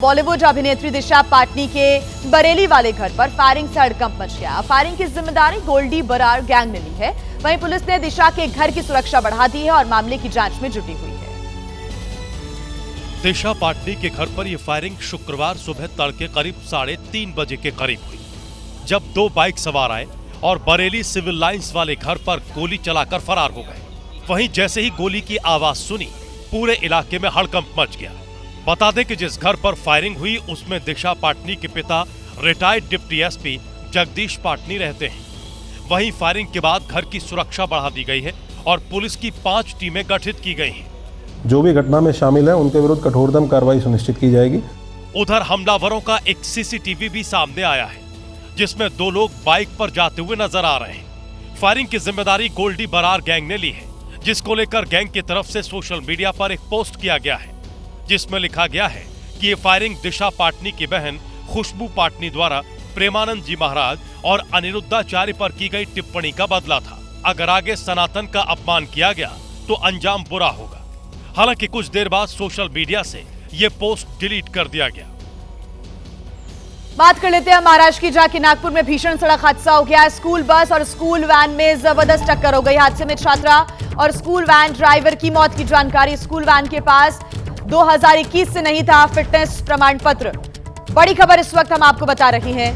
बॉलीवुड अभिनेत्री दिशा पाटनी के बरेली वाले घर पर फायरिंग से हड़कंप मच गया। फायरिंग की जिम्मेदारी गोल्डी बरार गैंग ने ली है। वहीं पुलिस ने दिशा के घर की सुरक्षा बढ़ा दी है और मामले की जांच में जुटी हुई है। दिशा पाटनी के घर पर यह फायरिंग शुक्रवार सुबह तड़के करीब 3:30 बजे के करीब हुई, जब दो बाइक सवार आए और बरेली सिविल लाइंस वाले घर पर गोली चलाकर फरार हो गए। वहीं जैसे ही गोली की आवाज सुनी, पूरे इलाके में हड़कंप मच गया। बता दें कि जिस घर पर फायरिंग हुई उसमें दिशा पाटनी के पिता retired deputy SP Jagdish Patani रहते हैं। वहीं फायरिंग के बाद घर की सुरक्षा बढ़ा दी गई है और पुलिस की 5 टीमें गठित की गई हैं। जो भी घटना में शामिल है उनके विरुद्ध कठोरतम कार्रवाई सुनिश्चित की जाएगी। उधर हमलावरों का एक सीसीटीवी भी सामने आया है, जिसमें 2 लोग बाइक पर जाते हुए नजर आ रहे हैं। फायरिंग की जिम्मेदारी गोल्डी बरार गैंग ने ली है, जिसको लेकर गैंग की तरफ से सोशल मीडिया पर एक पोस्ट किया गया है, जिसमें लिखा गया है कि ये फायरिंग दिशा पाटनी की बहन खुशबू पाटनी द्वारा प्रेमानंद जी महाराज और अनिरुद्धाचार्य पर की गई टिप्पणी का बदला था। अगर आगे सनातन का अपमान किया गया तो अंजाम बुरा होगा। हालांकि कुछ देर बाद सोशल मीडिया से ये पोस्ट डिलीट कर दिया गया। बात कर लेते हैं महाराष्ट्र की, जहां नागपुर में भीषण सड़क हादसा हो गया। स्कूल बस और स्कूल वैन में जबरदस्त टक्कर हो गई। हादसे में छात्रा और स्कूल वैन ड्राइवर की मौत की जानकारी। स्कूल वैन के पास 2021 से नहीं था फिटनेस प्रमाण पत्र। बड़ी खबर इस वक्त हम आपको बता रही हैं।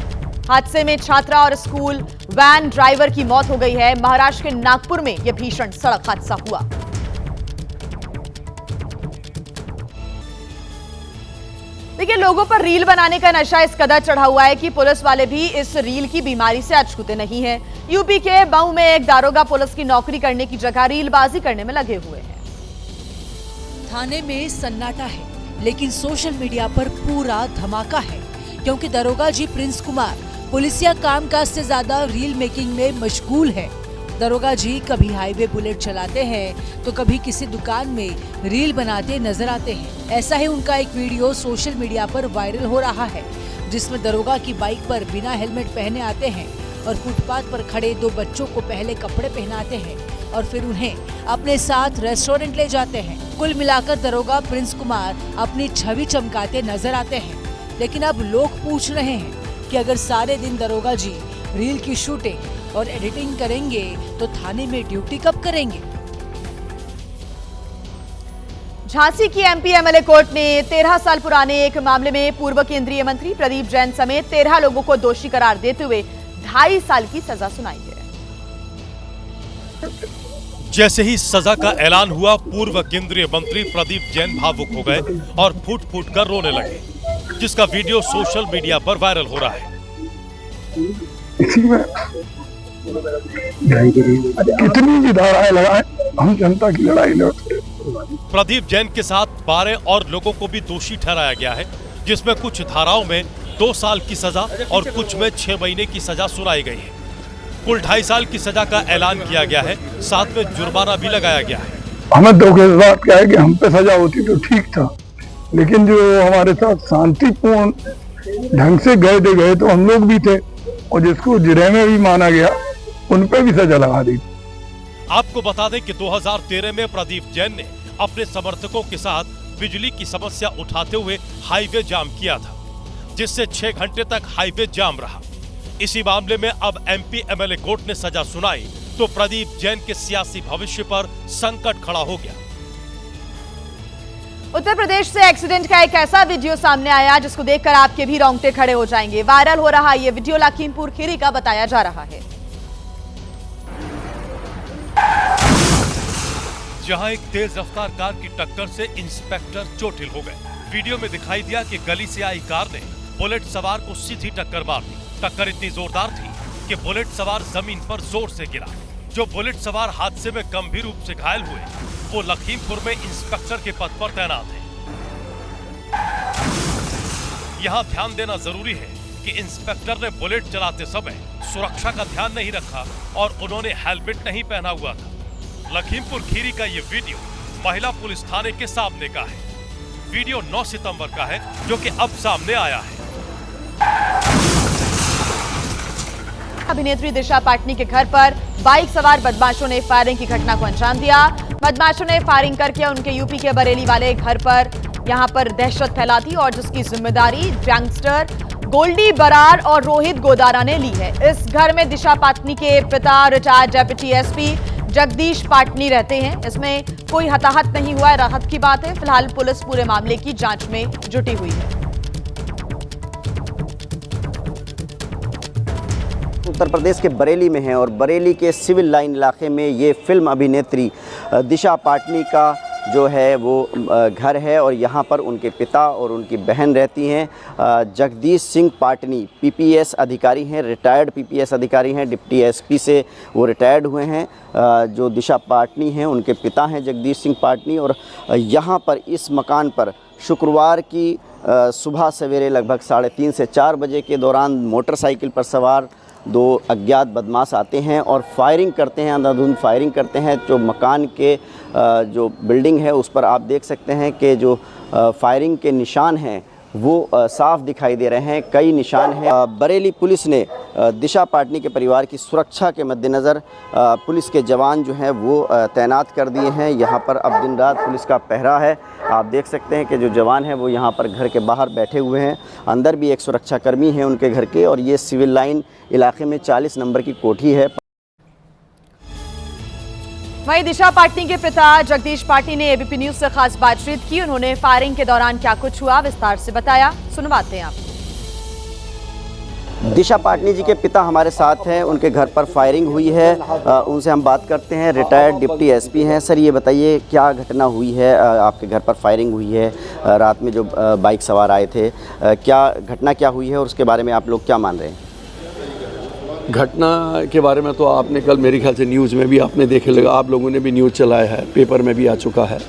हादसे में छात्रा और स्कूल वैन ड्राइवर की मौत हो गई है। महाराष्ट्र के नागपुर में यह भीषण सड़क हादसा हुआ। देखिए, लोगों पर रील बनाने का नशा इस कदर चढ़ा हुआ है कि पुलिस वाले भी इस रील की बीमारी से अछूते नहीं हैं। यूपी के मऊ में एक दारोगा पुलिस की नौकरी करने की जगह रीलबाजी करने में लगे हुए हैं। थाने में सन्नाटा है, लेकिन सोशल मीडिया पर पूरा धमाका है, क्योंकि दरोगा जी प्रिंस कुमार पुलिसिया कामकाज से ज्यादा रील मेकिंग में मशगूल है। दरोगा जी कभी हाईवे बुलेट चलाते हैं तो कभी किसी दुकान में रील बनाते नजर आते हैं। ऐसा ही उनका एक वीडियो सोशल मीडिया पर वायरल हो रहा है, जिसमें दरोगा की बाइक पर बिना हेलमेट पहने आते हैं और फुटपाथ पर खड़े 2 बच्चों को पहले कपड़े पहनाते हैं और फिर उन्हें अपने साथ रेस्टोरेंट ले जाते हैं। कुल मिलाकर दरोगा प्रिंस कुमार अपनी छवि चमकाते नजर आते हैं। लेकिन अब लोग पूछ रहे हैं कि अगर सारे दिन दरोगा जी रील की शूटिंग और एडिटिंग करेंगे तो थाने में ड्यूटी कब करेंगे। झांसी की एमपी एमएलए कोर्ट ने 13 साल पुराने एक मामले में पूर्व केंद्रीय मंत्री प्रदीप जैन समेत 13 लोगों को दोषी करार देते हुए 2.5 साल की सजा सुनाई है। जैसे ही सजा का ऐलान हुआ, पूर्व केंद्रीय मंत्री प्रदीप जैन भावुक हो गए और फूट फूट कर रोने लगे, जिसका वीडियो सोशल मीडिया पर वायरल हो रहा है। कितनी भी धाराएं लगाएं, हम जनता की लड़ाई लड़ते। प्रदीप जैन के साथ 12 और लोगों को भी दोषी ठहराया गया है, जिसमें कुछ धाराओं में 2 साल की सजा और कुछ में 6 महीने की सजा सुनाई गई है। कुल 2.5 साल की सजा का ऐलान किया गया है, साथ में जुर्माना भी लगाया गया है। हमें दुख इस बात का है कि हम पे सजा होती तो ठीक था, लेकिन जो हमारे साथ शांतिपूर्ण ढंग से गए तो हम लोग भी थे, और जिसको जिरह में भी माना गया उन पे भी सजा लगा दी। आपको बता दें कि 2013 में प्रदीप जैन ने अपने समर्थकों के साथ बिजली की समस्या उठाते हुए हाईवे जाम किया था, जिससे 6 घंटे तक हाईवे जाम रहा। इसी मामले में अब एमपी एमएलए कोर्ट ने सजा सुनाई तो प्रदीप जैन के सियासी भविष्य पर संकट खड़ा हो गया। उत्तर प्रदेश से एक्सीडेंट का एक ऐसा वीडियो सामने आया जिसको देखकर आपके भी रोंगटे खड़े हो जाएंगे। वायरल हो रहा ये वीडियो लखीमपुर खीरी का बताया जा रहा है, जहां एक तेज रफ्तार कार की टक्कर से इंस्पेक्टर चोटिल हो गए। वीडियो में दिखाई दिया कि गली से आई कार ने बुलेट सवार को सीधी टक्कर मार दी। टक्कर इतनी जोरदार थी कि बुलेट सवार जमीन पर जोर से गिरा। जो बुलेट सवार हादसे में गंभीर रूप से घायल हुए, वो लखीमपुर में इंस्पेक्टर के पद पर तैनात हैं। यहाँ ध्यान देना जरूरी है कि इंस्पेक्टर ने बुलेट चलाते समय सुरक्षा का ध्यान नहीं रखा और उन्होंने हेलमेट नहीं पहना हुआ था। लखीमपुर खीरी का ये वीडियो महिला पुलिस थाने के सामने का है। वीडियो 9 सितंबर का है, जो कि अब सामने आया है। अभिनेत्री दिशा पाटनी के घर पर बाइक सवार बदमाशों ने फायरिंग की घटना को अंजाम दिया। बदमाशों ने फायरिंग करके उनके यूपी के बरेली वाले घर पर यहां पर दहशत फैला थी और जिसकी जिम्मेदारी गैंगस्टर गोल्डी बरार और रोहित गोदारा ने ली है। इस घर में दिशा पाटनी के पिता retired deputy SP Jagdish Patani रहते हैं। इसमें कोई हताहत नहीं हुआ है, राहत की बात है। फिलहाल पुलिस पूरे मामले की जांच में जुटी हुई है। उत्तर प्रदेश के बरेली में है और बरेली के सिविल लाइन इलाके में ये फिल्म अभिनेत्री दिशा पाटनी का जो है वो घर है और यहाँ पर उनके पिता और उनकी बहन रहती हैं। जगदीश सिंह पाटनी पीपीएस अधिकारी हैं, रिटायर्ड पीपीएस अधिकारी हैं, डिप्टी एसपी से वो रिटायर्ड हुए हैं। जो दिशा पाटनी हैं उनके पिता हैं जगदीश सिंह पाटनी। और यहाँ पर इस मकान पर शुक्रवार की सुबह सवेरे लगभग 3:30 से 4 बजे के दौरान मोटरसाइकिल पर सवार 2 अज्ञात बदमाश आते हैं और फायरिंग करते हैं, अंधाधुंध फायरिंग करते हैं। जो मकान के जो बिल्डिंग है उस पर आप देख सकते हैं कि जो फायरिंग के निशान हैं वो साफ दिखाई दे रहे हैं, कई निशान हैं। बरेली पुलिस ने दिशा पाटनी के परिवार की सुरक्षा के मद्देनज़र पुलिस के जवान जो हैं वो तैनात कर दिए हैं। यहाँ पर अब दिन रात पुलिस का पहरा है। आप देख सकते हैं कि जो जवान हैं वो यहाँ पर घर के बाहर बैठे हुए हैं। अंदर भी एक सुरक्षाकर्मी है उनके घर के। और ये सिविल लाइन इलाके में 40 नंबर की कोठी है। वहीं दिशा पाटनी के पिता जगदीश पाटनी ने एबीपी न्यूज से खास बातचीत की। उन्होंने फायरिंग के दौरान क्या कुछ हुआ विस्तार से बताया, सुनवाते हैं आपको। दिशा पाटनी जी के पिता हमारे साथ हैं, उनके घर पर फायरिंग हुई है, उनसे हम बात करते हैं। रिटायर्ड डिप्टी एसपी हैं। सर ये बताइए क्या घटना हुई है, आपके घर पर फायरिंग हुई है, रात में जो बाइक सवार आए थे, क्या घटना क्या हुई है और उसके बारे में आप लोग क्या मान रहे हैं? घटना के बारे में तो आपने कल मेरे ख्याल से न्यूज़ में भी आपने देखे लगा, आप लोगों ने भी न्यूज़ चलाया है, पेपर में भी आ चुका है।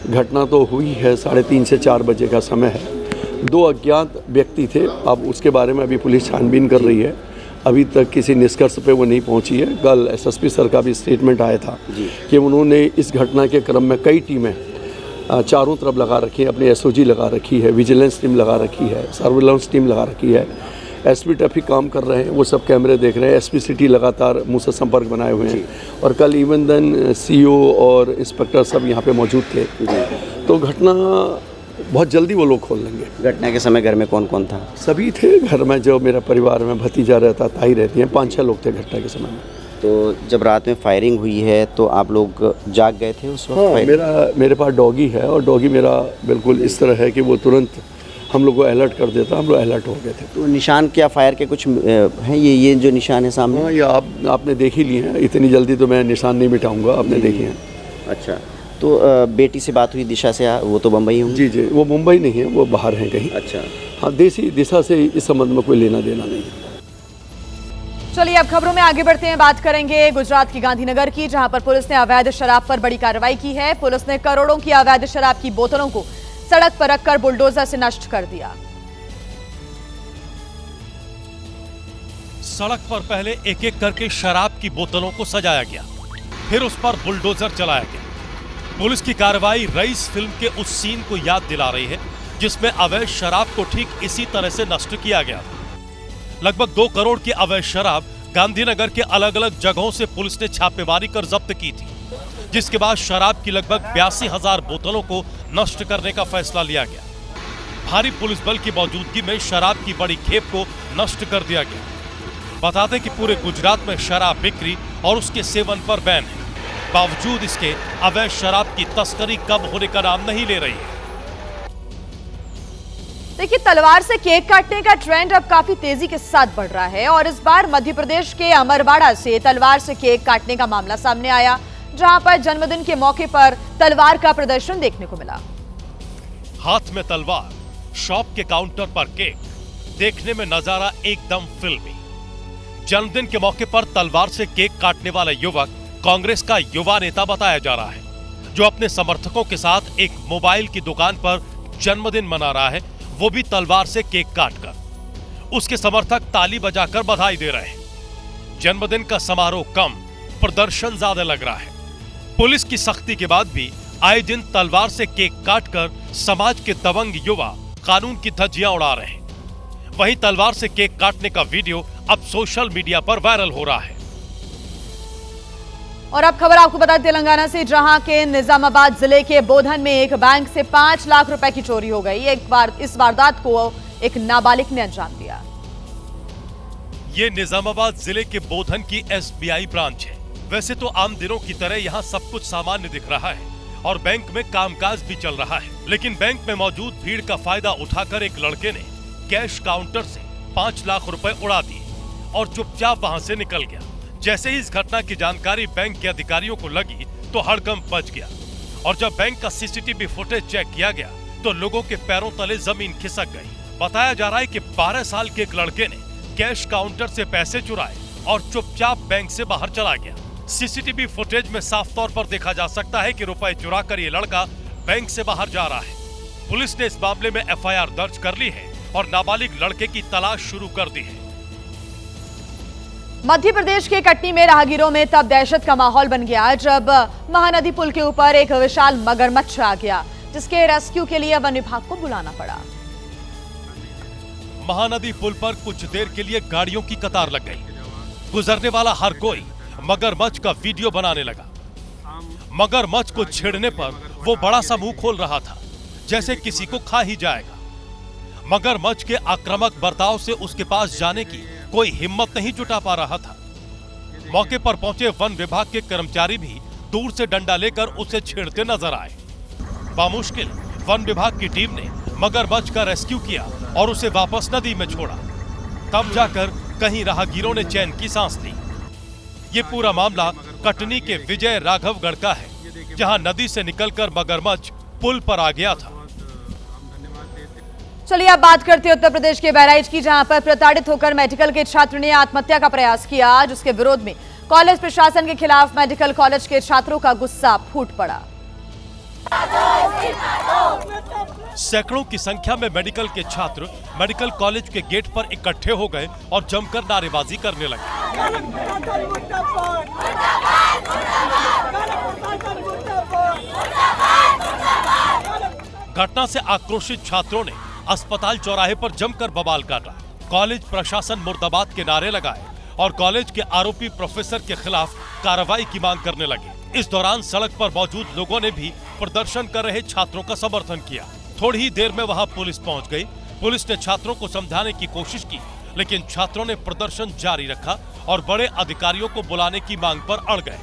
घटना तो हुई है 3:30 से 4 बजे का समय है। 2 अज्ञात व्यक्ति थे। अब उसके बारे में अभी पुलिस छानबीन कर रही है। अभी तक किसी निष्कर्ष पे वो नहीं पहुंची है। कल एसएसपी सर का भी स्टेटमेंट आया था कि उन्होंने इस घटना के क्रम में कई टीमें चारों तरफ लगा रखी है, अपनी एसओजी लगा रखी है, विजिलेंस टीम लगा रखी है, सर्विलांस टीम लगा रखी है, एसपी टफी काम कर रहे हैं, वो सब कैमरे देख रहे हैं। एसपी सिटी लगातार मुँह से संपर्क बनाए हुए हैं। और कल इवन देन सीओ और इंस्पेक्टर सब यहाँ पे मौजूद थे। तो घटना बहुत जल्दी वो लोग खोल लेंगे। घटना के समय घर में कौन कौन था? सभी थे घर में। जो मेरा परिवार में भतीजा रहता, ताई रहती हैं, 5-6 लोग थे घटना के समय में। तो जब रात में फायरिंग हुई है तो आप लोग जाग गए थे उस वक्त? हाँ, मेरे पास डॉगी है और डॉगी मेरा बिल्कुल इस तरह है कि वो तुरंत हम लोग को अलर्ट कर देता। हम लोग अलर्ट हो गए थे। तो निशान क्या फायर के कुछ हैं? ये जो निशान है सामने? हाँ, ये आपने देख ही लिए हैं। इतनी जल्दी तो मैं निशान नहीं मिटाऊंगा, आपने देखे हैं। अच्छा, तो बेटी से बात हुई दिशा से? वो तो मुंबई होंगी? जी, वो मुंबई नहीं है, वो बाहर हैं कहीं। अच्छा। हाँ, देसी दिशा से इस संबंध में कोई लेना देना नहीं है। चलिए अब खबरों में आगे बढ़ते हैं। बात करेंगे गुजरात की गांधीनगर की, जहां पर पुलिस ने अवैध शराब पर बड़ी कार्रवाई की है। पुलिस ने करोड़ों की अवैध शराब की बोतलों को सड़क पर रखकर बुलडोजर से नष्ट कर दिया। सड़क पर पहले एक एक करके शराब की बोतलों को सजाया गया, फिर उस पर बुलडोजर चलाया गया। पुलिस की कार्रवाई रईस फिल्म के उस सीन को याद दिला रही है जिसमें अवैध शराब को ठीक इसी तरह से नष्ट किया गया था। लगभग 2 करोड़ की अवैध शराब गांधीनगर के अलग अलग जगहों से पुलिस ने छापेमारी कर जब्त की थी, जिसके बाद शराब की लगभग 82,000 बोतलों को नष्ट करने का फैसला लिया गया। भारी पुलिस बल की मौजूदगी में शराब की बड़ी खेप को नष्ट कर दिया गया। बता दें कि पूरे गुजरात में शराब बिक्री और उसके सेवन पर बैन है। बावजूद इसके अवैध शराब की तस्करी कम होने का नाम नहीं ले रही है। देखिए, तलवार से केक काटने का ट्रेंड अब काफी तेजी के साथ बढ़ रहा है और इस बार मध्य प्रदेश के अमरवाड़ा से तलवार से केक काटने का मामला सामने आया, जहां पर जन्मदिन के मौके पर तलवार का प्रदर्शन देखने को मिला। हाथ में तलवार, शॉप के काउंटर पर केक, देखने में नजारा एकदम फिल्मी। जन्मदिन के मौके पर तलवार से केक काटने वाला युवक कांग्रेस का युवा नेता बताया जा रहा है, जो अपने समर्थकों के साथ एक मोबाइल की दुकान पर जन्मदिन मना रहा है, वो भी तलवार से केक काटकर। उसके समर्थक ताली बजाकर बधाई दे रहे हैं। जन्मदिन का समारोह कम, प्रदर्शन ज्यादा लग रहा है। पुलिस की सख्ती के बाद भी आए दिन तलवार से केक काटकर समाज के दबंग युवा कानून की धज्जियां उड़ा रहे हैं। वहीं तलवार से केक काटने का वीडियो अब सोशल मीडिया पर वायरल हो रहा है। और अब खबर आपको बता दें तेलंगाना से, जहां के निजामाबाद जिले के बोधन में एक बैंक से 5 लाख रुपए की चोरी हो गई। इस वारदात को एक नाबालिग ने अंजाम दिया। ये निजामाबाद जिले के बोधन की SBI ब्रांच है। वैसे तो आम दिनों की तरह यहाँ सब कुछ सामान्य दिख रहा है और बैंक में कामकाज भी चल रहा है, लेकिन बैंक में मौजूद भीड़ का फायदा उठाकर एक लड़के ने कैश काउंटर से 5 लाख रुपए उड़ा दिए और चुपचाप वहां से निकल गया। जैसे ही इस घटना की जानकारी बैंक के अधिकारियों को लगी तो हड़कंप मच गया और जब बैंक का CCTV फुटेज चेक किया गया तो लोगों के पैरों तले जमीन खिसक गई। बताया जा रहा है कि 12 साल के एक लड़के ने कैश काउंटर से पैसे चुराए और चुपचाप बैंक से बाहर चला गया। CCTV फुटेज में साफ तौर पर देखा जा सकता है कि रुपए चुराकर ये लड़का बैंक से बाहर जा रहा है। पुलिस ने इस मामले में FIR दर्ज कर ली है और नाबालिग लड़के की तलाश शुरू कर दी है। मध्य प्रदेश के कटनी में राहगीरों में तब दहशत का माहौल बन गया जब महानदी पुल के ऊपर एक विशाल मगरमच्छ आ गया, जिसके रेस्क्यू के लिए वन विभाग को बुलाना पड़ा। महानदी पुल पर कुछ देर के लिए गाड़ियों की कतार लग गई। गुजरने वाला हर कोई मगरमच्छ का वीडियो बनाने लगा। मगरमच्छ को छेड़ने पर वो बड़ा सा मुंह खोल रहा था, जैसे किसी को खा ही जाएगा। मगरमच्छ के आक्रामक बर्ताव से उसके पास जाने की कोई हिम्मत नहीं जुटा पा रहा था। मौके पर पहुंचे वन विभाग के कर्मचारी भी दूर से डंडा लेकर उसे छेड़ते नजर आए। बामुश्किल वन विभाग की टीम ने मगरमच्छ का रेस्क्यू किया और उसे वापस नदी में छोड़ा। तब जाकर कहीं राहगीरों ने चैन की सांस ली। ये पूरा मामला कटनी के विजय राघवगढ़ का है, जहां नदी से निकलकर मगरमच्छ पुल पर आ गया था। चलिए अब बात करते हैं उत्तर प्रदेश के बहराइच की, जहां पर प्रताड़ित होकर मेडिकल के छात्र ने आत्महत्या का प्रयास किया, जिसके विरोध में कॉलेज प्रशासन के खिलाफ मेडिकल कॉलेज के छात्रों का गुस्सा फूट पड़ा। सैकड़ों की संख्या में मेडिकल के छात्र मेडिकल कॉलेज के गेट पर इकट्ठे हो गए और जमकर नारेबाजी करने लगे। घटना से आक्रोशित छात्रों ने अस्पताल चौराहे पर जमकर बवाल काटा। कॉलेज प्रशासन मुर्दाबाद के नारे लगाए और कॉलेज के आरोपी प्रोफेसर के खिलाफ कार्रवाई की मांग करने लगे। इस दौरान सड़क पर मौजूद लोगों ने भी प्रदर्शन कर रहे छात्रों का समर्थन किया। थोड़ी ही देर में वहां पुलिस पहुंच गई। पुलिस ने छात्रों को समझाने की कोशिश की, लेकिन छात्रों ने प्रदर्शन जारी रखा और बड़े अधिकारियों को बुलाने की मांग पर अड़ गए।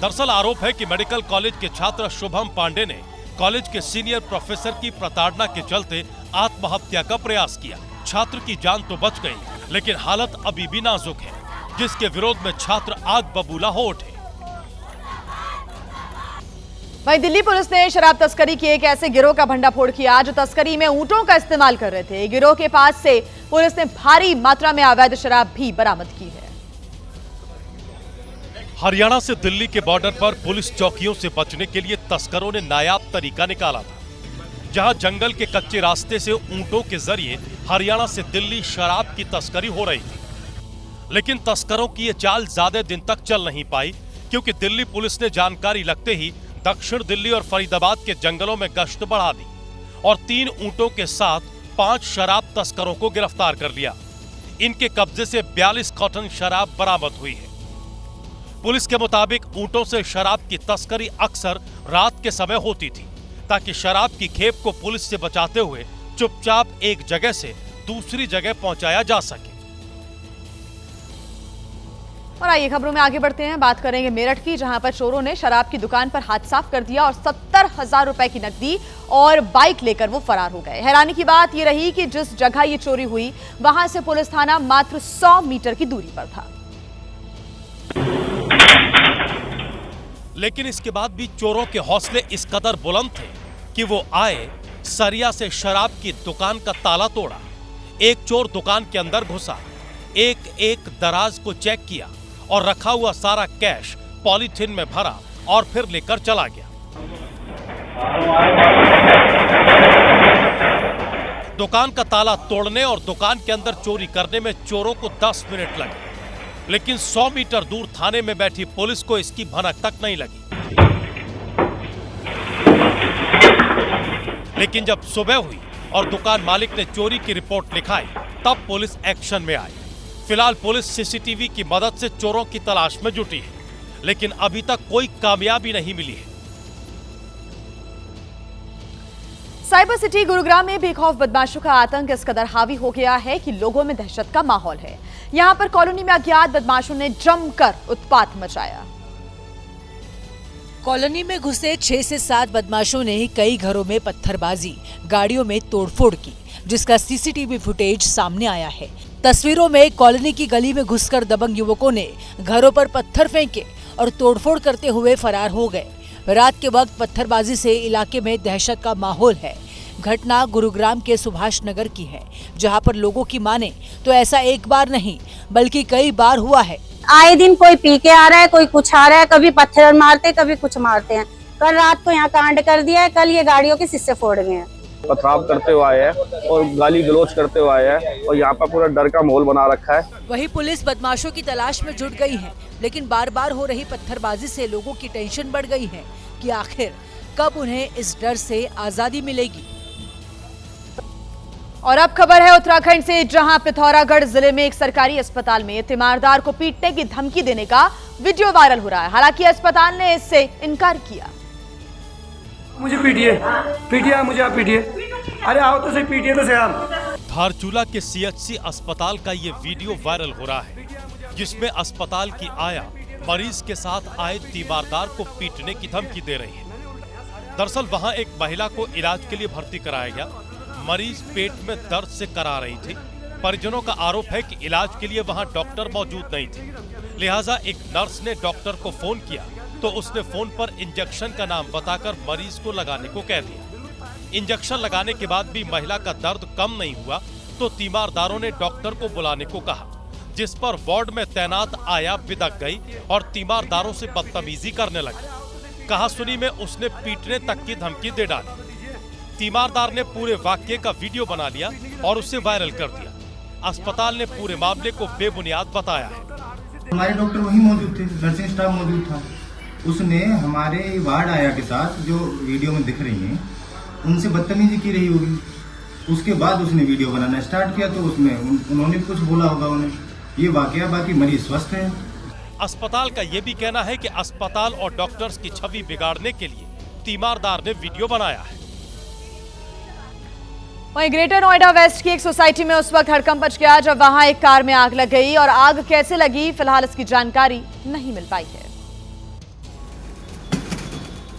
दरअसल आरोप है कि मेडिकल कॉलेज के छात्र शुभम पांडे ने कॉलेज के सीनियर प्रोफेसर की प्रताड़ना के चलते आत्महत्या का प्रयास किया। छात्र की जान तो बच गई, लेकिन हालत अभी भी नाजुक है, जिसके विरोध में छात्र आग बबूला हो उठे। वहीं दिल्ली पुलिस ने शराब तस्करी के एक ऐसे गिरोह का भंडाफोड़ किया जो तस्करी में ऊंटों का इस्तेमाल कर रहे थे। गिरोह के पास से पुलिस ने भारी मात्रा में अवैध शराब भी बरामद की है। हरियाणा से दिल्ली के बॉर्डर पर पुलिस चौकियों से बचने के लिए तस्करों ने नायाब तरीका निकाला था, जहां जंगल के कच्चे रास्ते से ऊंटों के जरिए हरियाणा से दिल्ली शराब की तस्करी हो रही थी। लेकिन तस्करों की ये चाल ज्यादा दिन तक चल नहीं पाई, क्योंकि दिल्ली पुलिस ने जानकारी लगते ही दक्षिण दिल्ली और फरीदाबाद के जंगलों में गश्त बढ़ा दी और 3 ऊंटों के साथ 5 शराब तस्करों को गिरफ्तार कर लिया। इनके कब्जे से 42 कॉटन शराब बरामद हुई है। पुलिस के मुताबिक ऊंटों से शराब की तस्करी अक्सर रात के समय होती थी, ताकि शराब की खेप को पुलिस से बचाते हुए चुपचाप एक जगह से दूसरी जगह पहुंचाया जा सके। और आइए खबरों में आगे बढ़ते हैं। बात करेंगे मेरठ की, जहां पर चोरों ने शराब की दुकान पर हाथ साफ कर दिया और 70,000 रुपए की नकदी और बाइक लेकर वो फरार हो गए। हैरानी की बात यह रही कि जिस जगह ये चोरी हुई वहां से पुलिस थाना मात्र 100 मीटर की दूरी पर था। लेकिन इसके बाद भी चोरों के हौसले इस कदर बुलंद थे कि वो आए, सरिया से शराब की दुकान का ताला तोड़ा। एक चोर दुकान के अंदर घुसा, एक दराज को चेक किया और रखा हुआ सारा कैश पॉलीथिन में भरा और फिर लेकर चला गया। दुकान का ताला तोड़ने और दुकान के अंदर चोरी करने में चोरों को 10 मिनट लगे, लेकिन 100 मीटर दूर थाने में बैठी पुलिस को इसकी भनक तक नहीं लगी। लेकिन जब सुबह हुई और दुकान मालिक ने चोरी की रिपोर्ट लिखाई, तब पुलिस एक्शन में आई। फिलहाल पुलिस सीसीटीवी की मदद से चोरों की तलाश में जुटी है, लेकिन अभी तक कोई कामयाबी नहीं मिली है। साइबर सिटी गुरुग्राम में बेखौफ बदमाशों का आतंक इस कदर हावी हो गया है कि लोगों में दहशत का माहौल है। यहां पर कॉलोनी में अज्ञात बदमाशों ने जमकर उत्पात मचाया। कॉलोनी में घुसे 6 से 7 बदमाशों ने कई घरों में पत्थरबाजी, गाड़ियों में तोड़फोड़ की, जिसका सीसीटीवी फुटेज सामने आया है। तस्वीरों में कॉलोनी की गली में घुसकर दबंग युवकों ने घरों पर पत्थर फेंके और तोड़फोड़ करते हुए फरार हो गए। रात के वक्त पत्थरबाजी से इलाके में दहशत का माहौल है। घटना गुरुग्राम के सुभाष नगर की है, जहां पर लोगों की माने तो ऐसा एक बार नहीं बल्कि कई बार हुआ है। आए दिन कोई पी के आ रहा है, कोई कुछ आ रहा है, कभी पत्थर मारते कभी कुछ मारते हैं। कल रात को यहाँ कांड कर दिया है, कल ये गाड़ियों के शीशे फोड़ गए हैं। पथराव करते हुए आए हैं और गाली गलौज करते हुए आए हैं और यहाँ पर पूरा डर का माहौल बना रखा है। वही पुलिस बदमाशों की तलाश में जुट गई है, लेकिन बार बार हो रही पत्थरबाजी से लोगों की टेंशन बढ़ गई है कि आखिर कब उन्हें इस डर से आजादी मिलेगी। और अब खबर है उत्तराखंड से, जहां पिथौरागढ़ जिले में एक सरकारी अस्पताल में तीमारदार को पीटने की धमकी देने का वीडियो वायरल हो रहा है। हालांकि अस्पताल ने इससे इनकार किया। मुझे पीटिए मुझे, आप पीटिए, अरे आओ तो सही, पीटिए तो सही आप। धारचूला के सीएचसी अस्पताल का ये वीडियो वायरल हो रहा है, जिसमें अस्पताल की आया मरीज के साथ आए तीमारदार को पीटने की धमकी दे रही है। दरअसल वहां एक महिला को इलाज के लिए भर्ती कराया गया। मरीज पेट में दर्द से करा रही थी। परिजनों का आरोप है कि इलाज के लिए वहां डॉक्टर मौजूद नहीं थे, लिहाजा एक नर्स ने डॉक्टर को फोन किया तो उसने फोन पर इंजेक्शन का नाम बताकर मरीज को लगाने को कह दिया। इंजेक्शन लगाने के बाद भी महिला का दर्द कम नहीं हुआ तो तीमारदारों ने डॉक्टर को बुलाने को कहा, जिस पर वार्ड में तैनात आया बिदक गई और तीमारदारों से बदतमीजी करने लगी। कहा सुनी में उसने पीटने तक की धमकी दे डाली। तीमारदार ने पूरे वाक्य का वीडियो बना लिया और उसे वायरल कर दिया। अस्पताल ने पूरे मामले को बेबुनियाद बताया है। हमारे डॉक्टर वही मौजूद थे, नर्सिंग स्टाफ मौजूद था। उसने हमारे वार्ड आया के साथ जो वीडियो में दिख रही हैं उनसे बदतमीजी की रही होगी। उसके बाद उसने वीडियो बनाना स्टार्ट किया तो उसमें उन्होंने भी कुछ बोला होगा उन्हें। ये वाकया, बाकी मरीज स्वस्थ है। अस्पताल का ये भी कहना है कि अस्पताल और डॉक्टर्स की छवि बिगाड़ने के लिए तीमारदार ने वीडियो बनाया है। वहीं ग्रेटर नोएडा वेस्ट की एक सोसाइटी में उस वक्त हड़कंप मच गया जब वहां एक कार में आग लग गई और आग कैसे लगी फिलहाल इसकी जानकारी नहीं मिल पाई है।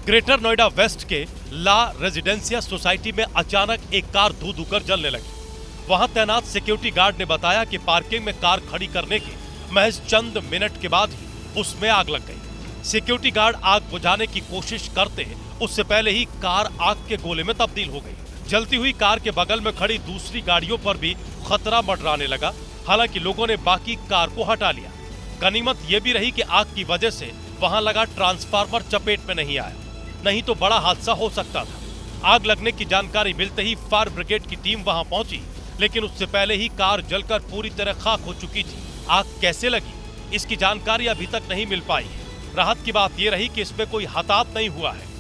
ग्रेटर नोएडा वेस्ट के ला रेजिडेंसिया सोसाइटी में अचानक एक कार धू धू कर जलने लगी। वहां तैनात सिक्योरिटी गार्ड ने बताया कि पार्किंग में कार खड़ी करने के महज चंद मिनट के बाद ही उसमें आग लग गई। सिक्योरिटी गार्ड आग बुझाने की कोशिश करते उससे पहले ही कार आग के गोले में तब्दील हो गई। जलती हुई कार के बगल में खड़ी दूसरी गाड़ियों पर भी खतरा मंडराने लगा। हालांकि लोगों ने बाकी कार को हटा लिया। गनीमत यह भी रही कि आग की वजह से वहां लगा ट्रांसफार्मर चपेट में नहीं आया, नहीं तो बड़ा हादसा हो सकता था। आग लगने की जानकारी मिलते ही फायर ब्रिगेड की टीम वहां पहुंची, लेकिन उससे पहले ही कार जलकर पूरी तरह खाक हो चुकी थी। आग कैसे लगी इसकी जानकारी अभी तक नहीं मिल पाई है। राहत की बात यह रही कि इसमें कोई हताहत नहीं हुआ है।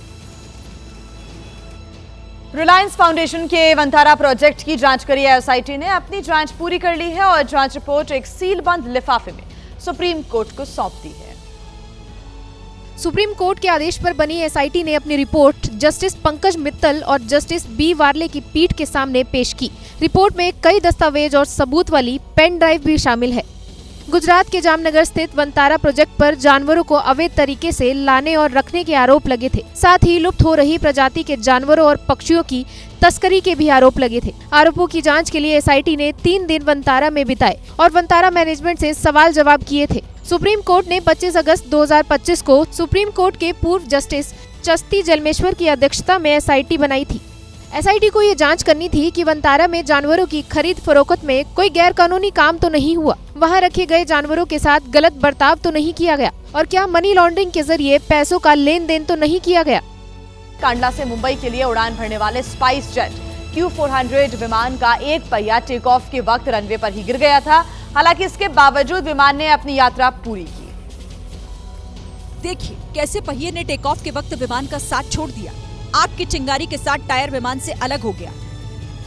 रिलायंस फाउंडेशन के वंतारा प्रोजेक्ट की जांच करी एसआईटी ने अपनी जांच पूरी कर ली है और जांच रिपोर्ट एक सीलबंद लिफाफे में सुप्रीम कोर्ट को सौंप दी है। सुप्रीम कोर्ट के आदेश पर बनी एसआईटी ने अपनी रिपोर्ट जस्टिस पंकज मित्तल और जस्टिस बी वार्ले की पीठ के सामने पेश की। रिपोर्ट में कई दस्तावेज और सबूत वाली पेन ड्राइव भी शामिल है। गुजरात के जामनगर स्थित वंतारा प्रोजेक्ट पर जानवरों को अवैध तरीके से लाने और रखने के आरोप लगे थे। साथ ही लुप्त हो रही प्रजाति के जानवरों और पक्षियों की तस्करी के भी आरोप लगे थे। आरोपों की जांच के लिए एसआईटी ने 3 दिन वंतारा में बिताए और वंतारा मैनेजमेंट से सवाल जवाब किए थे। सुप्रीम कोर्ट ने 25 अगस्त 2025 को सुप्रीम कोर्ट के पूर्व जस्टिस चस्ती जलमेश्वर की अध्यक्षता में एसआईटी बनाई थी। एसआईटी को ये जांच करनी थी कि वंतारा में जानवरों की खरीद फरोख्त में कोई गैर कानूनी काम तो नहीं हुआ, वहां रखे गए जानवरों के साथ गलत बर्ताव तो नहीं किया गया और क्या मनी लॉन्ड्रिंग के जरिए पैसों का लेन देन तो नहीं किया गया। कांडला से मुंबई के लिए उड़ान भरने वाले स्पाइस जेट Q400 विमान का एक पहिया टेक ऑफ के वक्त रनवे पर ही गिर गया था। हालांकि इसके बावजूद विमान ने अपनी यात्रा पूरी की। देखिए कैसे पहिए ने टेक ऑफ के वक्त विमान का साथ छोड़ दिया। आग की चिंगारी के साथ टायर विमान से अलग हो गया।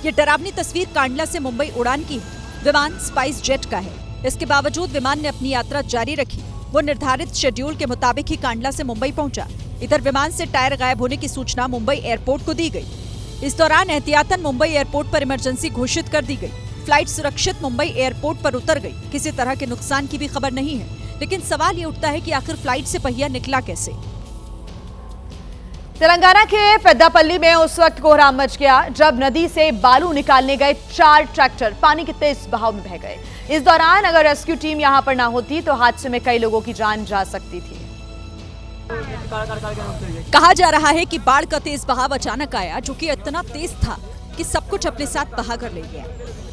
ये डरावनी तस्वीर कांडला से मुंबई उड़ान की है। विमान स्पाइस जेट का है। इसके बावजूद विमान ने अपनी यात्रा जारी रखी। वो निर्धारित शेड्यूल के मुताबिक ही कांडला से मुंबई पहुंचा। इधर विमान से टायर गायब होने की सूचना मुंबई एयरपोर्ट को दी गई। इस दौरान एहतियातन मुंबई एयरपोर्ट पर इमरजेंसी घोषित कर दी गई। फ्लाइट सुरक्षित मुंबई एयरपोर्ट पर उतर गई। किसी तरह के नुकसान की भी खबर नहीं है, लेकिन सवाल ये उठता है कि आखिर फ्लाइट से पहिया निकला कैसे। तेलंगाना के पेद्दापल्ली में उस वक्त कोहराम मच गया जब नदी से बालू निकालने गए 4 ट्रैक्टर पानी के तेज बहाव में बह गए। इस दौरान अगर रेस्क्यू टीम यहां पर ना होती तो हादसे में कई लोगों की जान जा सकती थी। कहा जा रहा है कि बाढ़ का तेज बहाव अचानक आया, जो कि इतना तेज था कि सब कुछ अपने साथ बहा कर ले गया।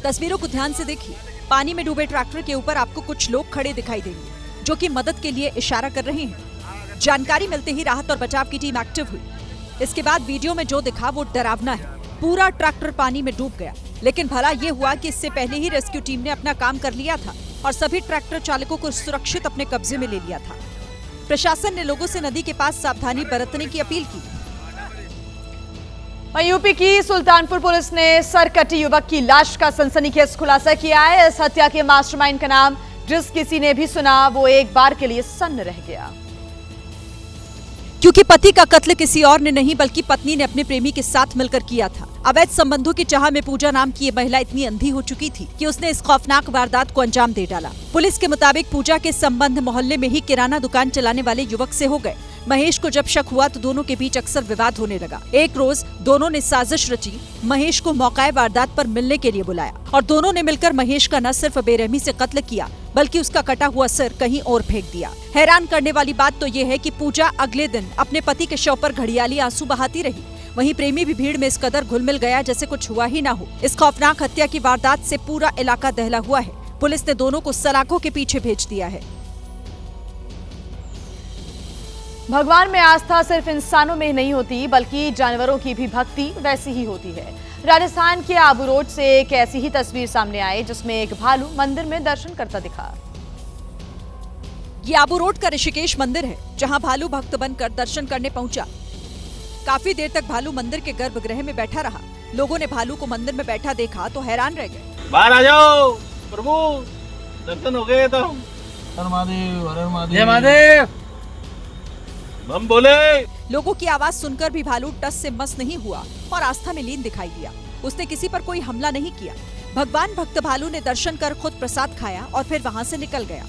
तस्वीरों को ध्यान से देखिए। पानी में डूबे ट्रैक्टर के ऊपर आपको कुछ लोग खड़े दिखाई देंगे, जो कि मदद के लिए इशारा कर रहे हैं। जानकारी मिलते ही राहत और बचाव की टीम एक्टिव हुई। इसके बाद वीडियो में जो दिखा वो डरावना है। पूरा ट्रैक्टर पानी में डूब गया, लेकिन भला ये हुआ कि इससे पहले ही रेस्क्यू टीम ने अपना काम कर लिया था और सभी ट्रैक्टर चालकों को सुरक्षित अपने कब्जे में ले लिया था। प्रशासन ने लोगों से नदी के पास सावधानी बरतने की अपील की। यूपी की सुल्तानपुर पुलिस ने सरकटी युवक की लाश का सनसनीखेज खुलासा किया है। इस हत्या के मास्टरमाइंड का नाम जिस किसी ने भी सुना वो एक बार के लिए सन्न रह गया, क्योंकि पति का कत्ल किसी और ने नहीं बल्कि पत्नी ने अपने प्रेमी के साथ मिलकर किया था। अवैध संबंधों की चाह में पूजा नाम की ये महिला इतनी अंधी हो चुकी थी कि उसने इस खौफनाक वारदात को अंजाम दे डाला। पुलिस के मुताबिक पूजा के संबंध मोहल्ले में ही किराना दुकान चलाने वाले युवक से हो गए। महेश को जब शक हुआ तो दोनों के बीच अक्सर विवाद होने लगा। एक रोज दोनों ने साजिश रची, महेश को मौकाए वारदात पर मिलने के लिए बुलाया और दोनों ने मिलकर महेश का न सिर्फ बेरहमी से कत्ल किया बल्कि उसका कटा हुआ सिर कहीं और फेंक दिया। हैरान करने वाली बात तो ये है कि पूजा अगले दिन अपने पति के शव पर घड़ियाली आंसू बहाती रही। वहीं प्रेमी भी भीड़ में इस कदर घुल मिल गया जैसे कुछ हुआ ही ना हो। इस खौफनाक हत्या की वारदात से पूरा इलाका दहला हुआ है। पुलिस ने दोनों को सलाखों के पीछे भेज दिया है। भगवान में आस्था सिर्फ इंसानों में नहीं होती बल्कि जानवरों की भी भक्ति वैसी ही होती है। राजस्थान के आबू रोड से एक ऐसी ही तस्वीर सामने आई जिसमें एक भालू मंदिर में दर्शन करता दिखा। ये आबू रोड का ऋषिकेश मंदिर है, जहां भालू भक्त बनकर दर्शन करने पहुंचा। काफी देर तक भालू मंदिर के गर्भगृह में बैठा रहा। लोगों ने भालू को मंदिर में बैठा देखा तो हैरान रह गए। बाहर आ जाओ प्रभु, दर्शन हो गए तो हर महादेव, हर महादेव, जय महादेव हम बोले। लोगों की आवाज सुनकर भी भालू टस से मस नहीं हुआ और आस्था में लीन दिखाई दिया। उसने किसी पर कोई हमला नहीं किया। भगवान भक्त भालू ने दर्शन कर खुद प्रसाद खाया और फिर वहां से निकल गया।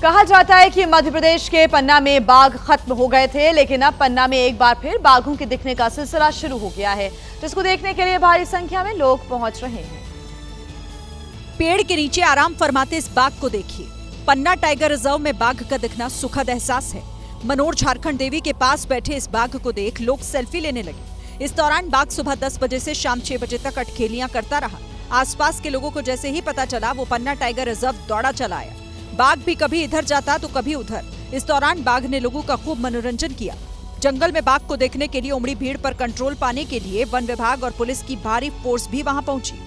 कहा जाता है कि मध्य प्रदेश के पन्ना में बाघ खत्म हो गए थे, लेकिन अब पन्ना में एक बार फिर बाघों के दिखने का सिलसिला शुरू हो गया है, जिसको देखने के लिए भारी संख्या में लोग पहुंच रहे हैं। पेड़ के नीचे आराम फरमाते इस बाघ को देखिए। पन्ना टाइगर रिजर्व में बाघ का दिखना सुखद एहसास है। मनोर झारखंड देवी के पास बैठे इस बाघ को देख लोग सेल्फी लेने लगे। इस दौरान बाघ सुबह 10 बजे से शाम 6 बजे तक अटखेलियां करता रहा। आसपास के लोगों को जैसे ही पता चला वो पन्ना टाइगर रिजर्व दौड़ा चला आया। बाघ भी कभी इधर जाता तो कभी उधर। इस दौरान बाघ ने लोगों का खूब मनोरंजन किया। जंगल में बाघ को देखने के लिए उमड़ी भीड़ पर कंट्रोल पाने के लिए वन विभाग और पुलिस की भारी फोर्स भी वहां पहुंची।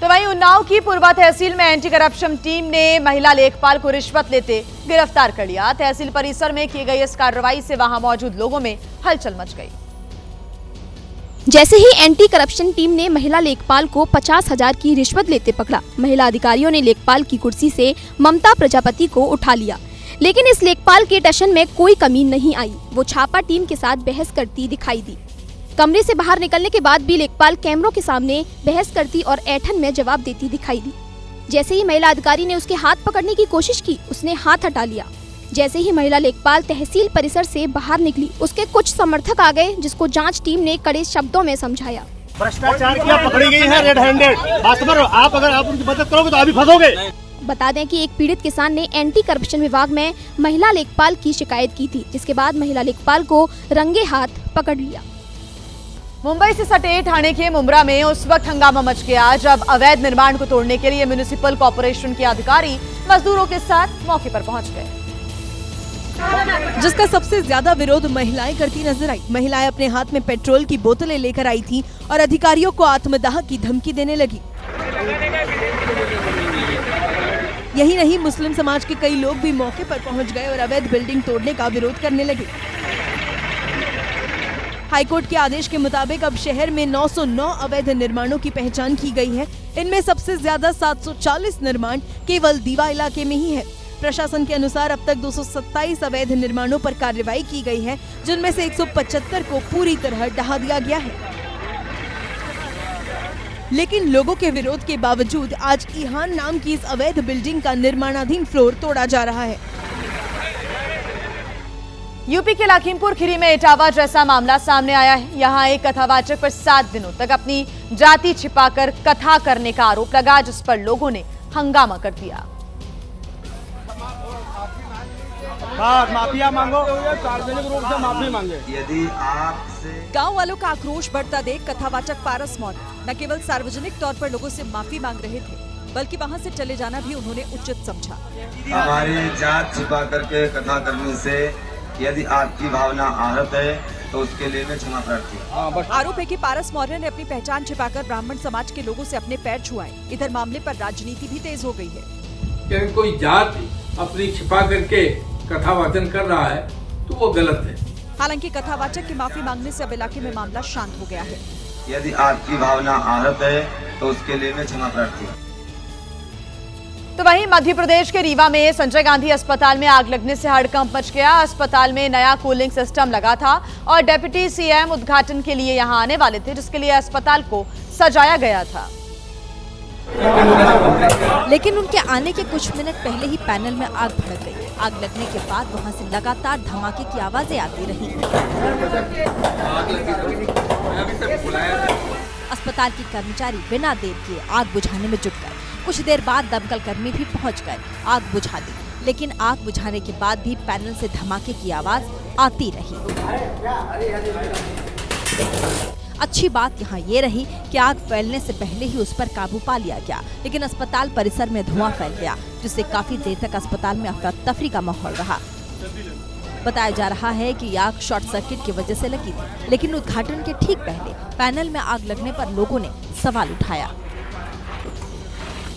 तो वहीं उन्नाव की पूर्वा तहसील में एंटी करप्शन टीम ने महिला लेखपाल को रिश्वत लेते गिरफ्तार कर लिया। तहसील परिसर में की गई इस कार्रवाई से वहां मौजूद लोगों में हलचल मच गई। जैसे ही एंटी करप्शन टीम ने महिला लेखपाल को 50,000 की रिश्वत लेते पकड़ा, महिला अधिकारियों ने लेखपाल की कुर्सी से ममता प्रजापति को उठा लिया। लेकिन इस लेखपाल के टशन में कोई कमी नहीं आई। वो छापा टीम के साथ बहस करती दिखाई दी। कमरे से बाहर निकलने के बाद भी लेखपाल कैमरों के सामने बहस करती और ऐठन में जवाब देती दिखाई दी। जैसे ही महिला अधिकारी ने उसके हाथ पकड़ने की कोशिश की, उसने हाथ हटा लिया। जैसे ही महिला लेखपाल तहसील परिसर से बाहर निकली, उसके कुछ समर्थक आ गए, जिसको जांच टीम ने कड़े शब्दों में समझाया। भ्रष्टाचार किया, पकड़ी गई है रेड हैंडेड। आप अगर आप उनकी मदद करोगे तो आप भी फंसोगे। बता दें कि एक पीड़ित किसान ने एंटी करप्शन विभाग में महिला लेखपाल की शिकायत की थी, जिसके बाद महिला लेखपाल को रंगे हाथ पकड़ लिया। मुंबई से सटे ठाणे के मुंब्रा में उस वक्त हंगामा मच गया जब अवैध निर्माण को तोड़ने के लिए म्युनिसिपल कॉर्पोरेशन के अधिकारी मजदूरों के साथ मौके पर पहुंच गए, जिसका सबसे ज्यादा विरोध महिलाएं करती नजर आई। महिलाएं अपने हाथ में पेट्रोल की बोतलें लेकर आई थी और अधिकारियों को आत्मदाह की धमकी देने लगी। यही नहीं, मुस्लिम समाज के कई लोग भी मौके पर पहुंच गए और अवैध बिल्डिंग तोड़ने का विरोध करने लगे। हाईकोर्ट के आदेश के मुताबिक अब शहर में 909 अवैध निर्माणों की पहचान की गई है। इनमें सबसे ज्यादा 740 निर्माण केवल दीवा इलाके में ही है। प्रशासन के अनुसार अब तक 227 अवैध निर्माणों पर कार्रवाई की गई है, जिनमें से 175 को पूरी तरह ढहा दिया गया है। लेकिन लोगों के विरोध के बावजूद आज ईहान नाम की इस अवैध बिल्डिंग का निर्माणाधीन फ्लोर तोड़ा जा रहा है। यूपी के लखीमपुर खीरी में इटावा जैसा मामला सामने आया है। यहाँ एक कथावाचक पर 7 दिनों तक अपनी जाति छिपाकर कथा करने का आरोप लगा, जिस पर लोगों ने हंगामा कर दिया। माफिया मांगो, सार्वजनिक रूप से माफी मांगे। यदि आपसे गांव वालों का आक्रोश बढ़ता देख कथावाचक पारस मौर्य न केवल सार्वजनिक तौर पर लोगों से माफी मांग रहे थे, बल्कि वहां से चले जाना भी उन्होंने उचित समझा। हमारी जात छिपा करके कथा करने से यदि आपकी भावना आहत है तो उसके लिए मैं क्षमा प्रार्थी हूं। आरोप है कि पारस मौर्य ने अपनी पहचान छिपाकर ब्राह्मण समाज के लोगों से अपने पैर छुआए। इधर मामले पर राजनीति भी तेज हो गई है। कोई जात अपनी छिपा करके कथावाचन कर रहा है तो वो गलत है। हालांकि कथावाचक की माफी मांगने से अब इलाके में मामला शांत हो गया है। यदि आपकी भावना आहत है तो उसके लिए मैं क्षमा प्रार्थी हूं। तो वहीं मध्य प्रदेश के रीवा में संजय गांधी अस्पताल में आग लगने से हड़कंप मच गया। अस्पताल में नया कूलिंग सिस्टम लगा था और डिप्टी सीएम उद्घाटन के लिए यहां आने वाले थे, जिसके लिए अस्पताल को सजाया गया था। लेकिन उनके आने के कुछ मिनट पहले ही पैनल में आग भड़क गई। आग लगने के बाद वहां से लगातार धमाके की आवाजें आती रही। अस्पताल के कर्मचारी बिना देर किए आग बुझाने में जुट गए। कुछ देर बाद दमकल कर्मी भी पहुंच गए, आग बुझा दी। लेकिन आग बुझाने के बाद भी पैनल से धमाके की आवाज आती रही। अच्छी बात यहाँ ये रही कि आग फैलने से पहले ही उस पर काबू पा लिया गया, लेकिन अस्पताल परिसर में धुआं फैल गया, जिससे काफी देर तक अस्पताल में अफरा तफरी का माहौल रहा। बताया जा रहा है कि आग शॉर्ट सर्किट की वजह से लगी थी, लेकिन उद्घाटन के ठीक पहले पैनल में आग लगने पर लोगों ने सवाल उठाया।